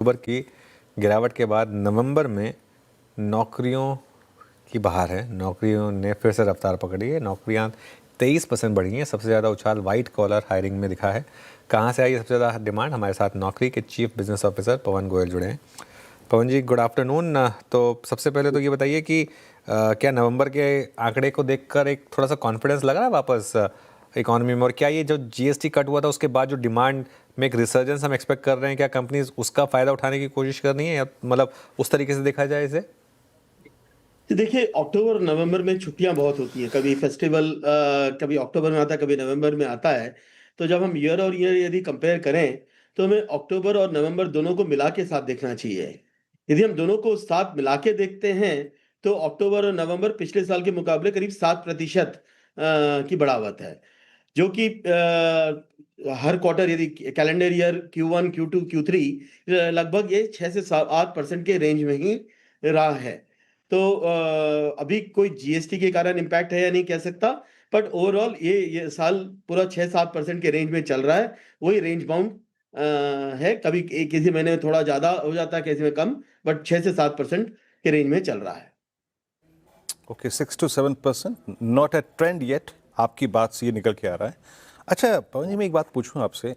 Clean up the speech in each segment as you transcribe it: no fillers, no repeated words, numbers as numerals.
अक्टूबर की गिरावट के बाद नवंबर में नौकरियों की बहार है। नौकरियों ने फिर से रफ्तार पकड़ी है। नौकरियां 23% बढ़ी हैं। सबसे ज़्यादा उछाल वाइट कॉलर हायरिंग में दिखा है। कहाँ से आई है सबसे ज़्यादा डिमांड? हमारे साथ नौकरी के चीफ बिजनेस ऑफिसर पवन गोयल जुड़े हैं। पवन जी, गुड आफ्टरनून। तो सबसे पहले तो ये बताइए कि क्या नवंबर के आंकड़े को देखकर एक थोड़ा सा कॉन्फिडेंस लग रहा है वापस इकोनॉमी में? और क्या ये जो जीएसटी कट हुआ था उसके बाद जो डिमांड में एक रिसर्जेंस हम एक्सपेक्ट कर रहे हैं, क्या कंपनीज उसका फ़ायदा उठाने की कोशिश कर रही हैं, या मतलब उस तरीके से देखा जाए इसे? तो देखिए, अक्टूबर और नवंबर में छुट्टियां बहुत होती हैं। कभी फेस्टिवल कभी अक्टूबर में आता है, कभी नवंबर में आता है। तो जब हम ईयर और ईयर यदि कंपेयर करें, तो हमें अक्टूबर और नवंबर दोनों को मिला के साथ देखना चाहिए। यदि हम दोनों को साथ मिला के देखते हैं, तो अक्टूबर और नवंबर पिछले साल के मुकाबले करीब 7% की बढ़ावत है। जो कि हर क्वार्टर यदि calendar year Q1, Q2, Q3 लगभग ये 6 से 8% के रेंज में ही रहा है। तो अभी कोई जीएसटी के कारण इम्पैक्ट है या नहीं कह सकता, बट ओवरऑल ये साल पूरा 6-7% के रेंज में चल रहा है। वही रेंज बाउंड है। कभी किसी महीने में थोड़ा ज्यादा हो जाता है, किसी में कम, बट 6 से 7% के रेंज में चल रहा है। Okay, 6 to 7%, not a trend yet, आपकी बात से ये निकल के आ रहा है। अच्छा पवन जी, मैं एक बात पूछूं आपसे,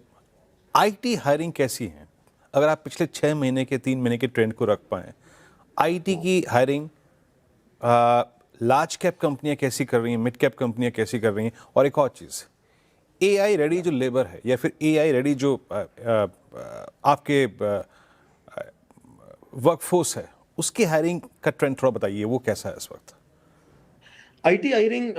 आईटी हायरिंग कैसी है? अगर आप पिछले 6 महीने के 3 महीने के ट्रेंड को रख पाए, आईटी की हायरिंग लार्ज कैप कंपनियां कैसी कर रही हैं, मिड कैप कंपनियां कैसी कर रही हैं? और एक और चीज़, एआई रेडी जो लेबर है या फिर एआई रेडी जो आपके वर्कफोर्स है, उसकी हायरिंग का ट्रेंड थोड़ा बताइए, वो कैसा है इस वक्त? आईटी हायरिंग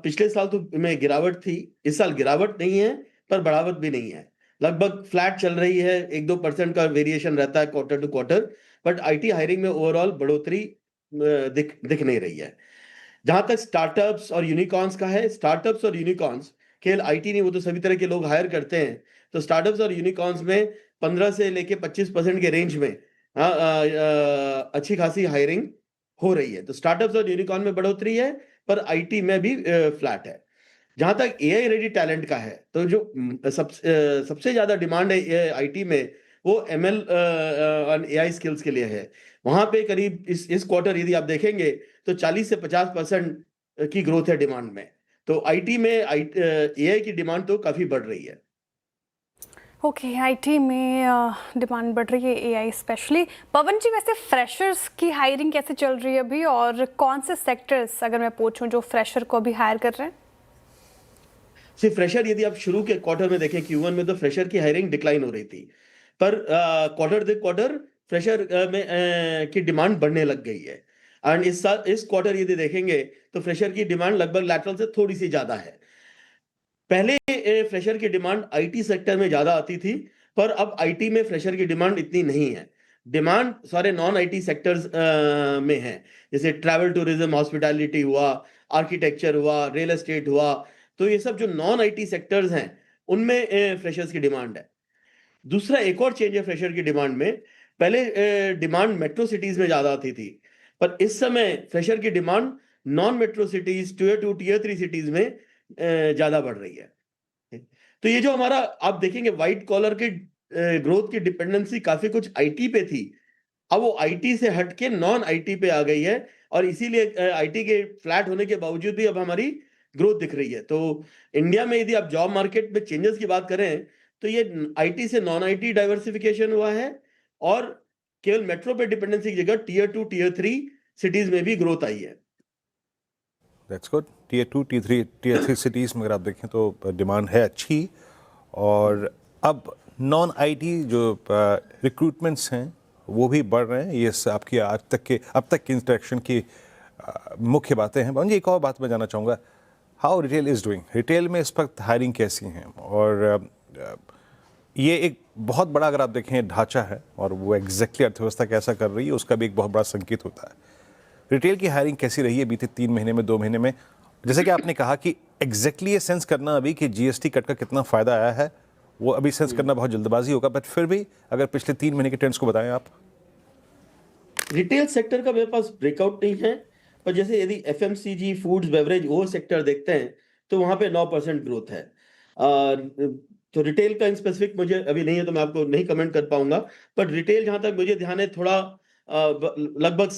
पिछले साल तो में गिरावट थी। इस साल गिरावट नहीं है, पर बढ़ावत भी नहीं है। लगभग फ्लैट चल रही है। 1-2% का वेरिएशन रहता है quarter to quarter, but IT hiring में ओवरऑल बढ़ोतरी दिख नहीं रही है। जहां तक स्टार्टअप्स और यूनिकॉर्न्स का है, स्टार्टअप्स और यूनिकॉर्न्स केवल आईटी नहीं, वो तो सभी तरह के लोग हायर करते हैं। तो स्टार्टअप्स और यूनिकॉर्न्स में 15 से लेके 25% के रेंज में अच्छी खासी हायरिंग हो रही है। तो स्टार्टअप्स और यूनिकॉर्न में बढ़ोतरी है, पर आईटी में भी फ्लैट है। जहां तक एआई रेडी टैलेंट का है, तो जो सबसे ज्यादा डिमांड है आईटी में, वो एमएल और एआई स्किल्स के लिए है। वहां पे करीब इस क्वार्टर यदि आप देखेंगे, तो 40 से 50% की ग्रोथ है डिमांड में। तो आईटी में एआई की डिमांड तो काफी बढ़ रही है। ओके, आईटी में डिमांड बढ़ रही है, एआई स्पेशली। पवन जी, वैसे फ्रेशर्स की हायरिंग कैसे चल रही है अभी, और कौन से सेक्टर्स, अगर मैं पूछूं, जो फ्रेशर को अभी हायर कर रहे हैं? सिर्फ फ्रेशर यदि आप शुरू के क्वार्टर में देखें, Q1 में, तो फ्रेशर की हायरिंग डिक्लाइन हो रही थी। पर क्वार्टर क्वार्टर फ्रेशर में की डिमांड बढ़ने लग गई है। एंड इस क्वार्टर यदि देखेंगे, तो फ्रेशर की डिमांड लगभग लैटरल से थोड़ी सी ज्यादा है। पहले फ्रेशर की डिमांड आईटी सेक्टर में ज्यादा आती थी, पर अब आईटी में फ्रेशर की डिमांड इतनी नहीं है। डिमांड सारे नॉन आईटी सेक्टर्स में है। जैसे ट्रैवल, टूरिज्म, हॉस्पिटैलिटी हुआ, आर्किटेक्चर हुआ, रियल एस्टेट हुआ। तो ये सब जो नॉन आईटी सेक्टर्स हैं, उनमें फ्रेशर्स की डिमांड है। दूसरा एक और चेंज है फ्रेशर की डिमांड में। पहले डिमांड मेट्रो सिटीज में ज्यादा आती थी, पर इस समय फ्रेशर की demand non metro cities, tier 2, tier 3 cities में ज्यादा बढ़ रही है। तो ये जो हमारा आप देखेंगे, व्हाइट कॉलर के ग्रोथ की डिपेंडेंसी काफी कुछ आईटी पे थी, अब वो आईटी से हटके नॉन आईटी पे आ गई है। और इसीलिए आईटी के फ्लैट होने के बावजूद भी अब हमारी ग्रोथ दिख रही है। तो इंडिया में यदि आप जॉब मार्केट में चेंजेस की बात करें, तो ये आईटी से नॉन आईटी डाइवर्सिफिकेशन हुआ है, और केवल मेट्रो पे डिपेंडेंसी की जगह टियर 2, टियर 3 सिटीज में भी ग्रोथ आई है। That's good. Tier 2, tier 3 cities में अगर आप देखें तो डिमांड है अच्छी। और अब नॉन आईटी जो रिक्रूटमेंट्स हैं वो भी बढ़ रहे हैं। ये आपकी अब तक की इंटरेक्शन की मुख्य बातें हैं। जी, एक और बात मैं जानना चाहूँगा, how retail is doing? Retail में इस वक्त हायरिंग कैसी हैं? और ये एक बहुत बड़ा, अगर आप देखें, ढांचा है, और वो एग्जैक्टली अर्थव्यवस्था कैसा कर रही है उसका भी एक बहुत बड़ा संकेत होता है। रिटेल की हायरिंग कैसी रही है बीते 3 महीने में, 2 महीने में? जैसे कि आपने कहा कि एग्जैक्टली ये सेंस करना अभी कि जीएसटी कट का कितना फायदा आया है, वो अभी सेंस करना बहुत जल्दबाजी होगा, बट फिर भी अगर पिछले 3 महीने के ट्रेंड्स को बताएं आप। रिटेल सेक्टर का मेरे पास ब्रेकआउट नहीं है, पर जैसे यदि एफएमसीजी, फूड्स, बेवरेज, वो सेक्टर देखते हैं, तो वहां पे 9% ग्रोथ है। तो रिटेल का इन स्पेसिफिक मुझे अभी नहीं है, तो मैं आपको नहीं कमेंट कर पाऊंगा। पर रिटेल जहां तक मुझे ध्यान है, थोड़ा लगभग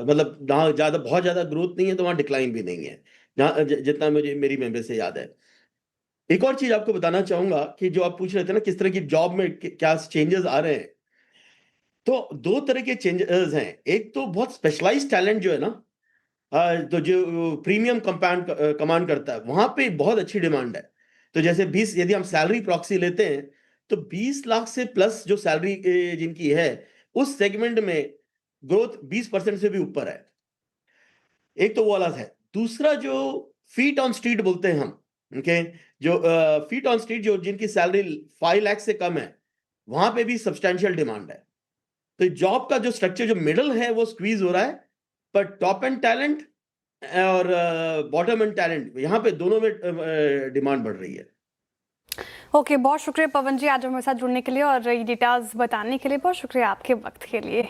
मतलब जहाँ ज्यादा बहुत ज्यादा ग्रोथ नहीं है, तो वहां डिक्लाइन भी नहीं है, जहां जितना मुझे मेरी मेमोरी से याद है। एक और चीज आपको बताना चाहूंगा कि जो आप पूछ रहे थे ना, किस तरह की जॉब में क्या चेंजेस आ रहे हैं, तो दो तरह के चेंजेस हैं। एक तो बहुत स्पेशलाइज्ड टैलेंट जो है ना, तो जो प्रीमियम कमांड करता है, वहां पे बहुत अच्छी डिमांड है। तो जैसे 20, यदि हम सैलरी प्रॉक्सी लेते हैं, तो 20 लाख से प्लस जो सैलरी जिनकी है, उस सेगमेंट में ग्रोथ 20% से भी ऊपर है। एक तो वो वाला है। दूसरा जो फीट ऑन स्ट्रीट बोलते हैं हम, ओके, जो फीट ऑन स्ट्रीट जो जिनकी सैलरी 5 लाख से कम है, वहां पे भी सब्सटैंशियल डिमांड है। तो जॉब का जो स्ट्रक्चर जो मिडल है वो स्क्वीज हो रहा है, पर टॉप एंड टैलेंट और बॉटम एंड टैलेंट, यहाँ पे दोनों में डिमांड बढ़ रही है। ओके, बहुत शुक्रिया पवन जी आज हमारे साथ जुड़ने के लिए और ये डिटेल्स बताने के लिए। बहुत शुक्रिया आपके वक्त के लिए।